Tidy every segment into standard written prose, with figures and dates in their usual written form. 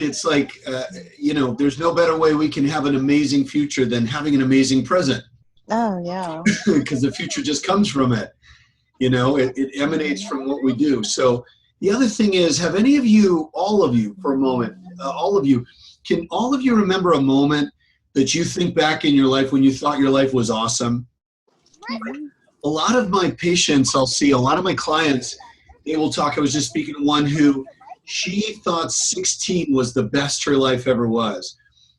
it's like, there's no better way we can have an amazing future than having an amazing present. Oh, yeah. Because the future just comes from it. It emanates from what we do. So the other thing is, have any of you, all of you for a moment, can all of you remember a moment that you think back in your life when you thought your life was awesome? A lot of my patients, I'll see, a lot of my clients, they will talk. I was just speaking to one who, she thought 16 was the best her life ever was.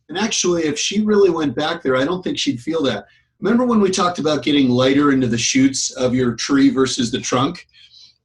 And actually, if she really went back there, I don't think she'd feel that. Remember when we talked about getting lighter into the shoots of your tree versus the trunk?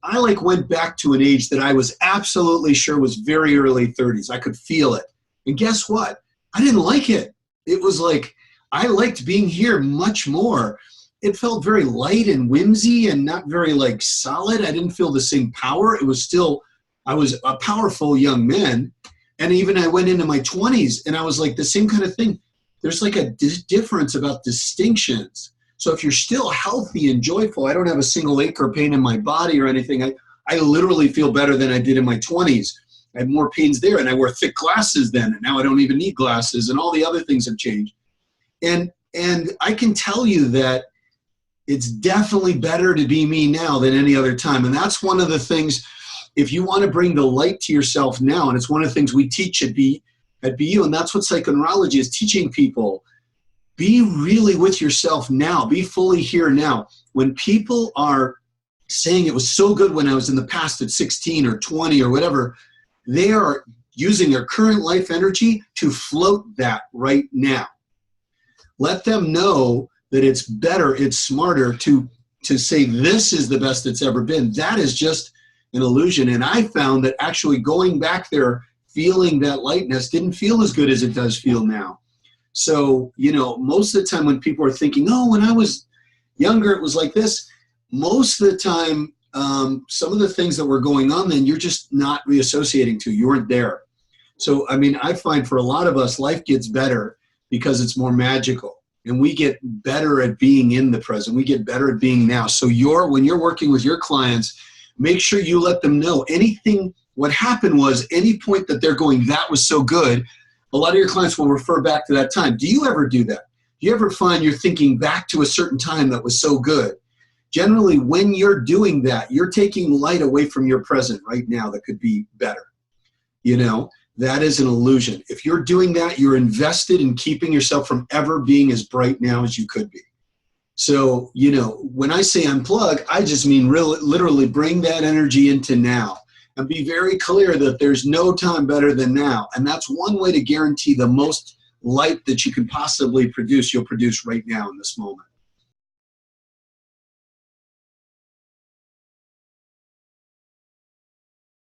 I went back to an age that I was absolutely sure was very early 30s. I could feel it. And guess what? I didn't like it. It was like, I liked being here much more. It felt very light and whimsy and not very solid. I didn't feel the same power. It was still, I was a powerful young man. And even I went into my 20s and I was the same kind of thing. There's a difference about distinctions. So if you're still healthy and joyful, I don't have a single ache or pain in my body or anything. I literally feel better than I did in my 20s. I had more pains there, and I wore thick glasses then, and now I don't even need glasses, and all the other things have changed. And I can tell you that it's definitely better to be me now than any other time. And that's one of the things, if you want to bring the light to yourself now, and it's one of the things we teach at BU, and that's what psychoneurology is teaching people. Be really with yourself now. Be fully here now. When people are saying it was so good when I was in the past at 16 or 20 or whatever, they are using their current life energy to float that right now. Let them know that it's better, it's smarter to say this is the best it's ever been. That is just an illusion. And I found that actually going back there, feeling that lightness didn't feel as good as it does feel now. So, most of the time when people are thinking, oh, when I was younger, it was like this, most of the time, some of the things that were going on then, you're just not reassociating to. You weren't there. So, I find for a lot of us, life gets better because it's more magical. And we get better at being in the present. We get better at being now. So when you're working with your clients, make sure you let them know what happened was any point that they're going, that was so good. A lot of your clients will refer back to that time. Do you ever do that? Do you ever find you're thinking back to a certain time that was so good? Generally, when you're doing that, you're taking light away from your present right now that could be better. That is an illusion. If you're doing that, you're invested in keeping yourself from ever being as bright now as you could be. So, when I say unplug, I just mean literally bring that energy into now and be very clear that there's no time better than now. And that's one way to guarantee the most light that you can possibly produce, you'll produce right now in this moment.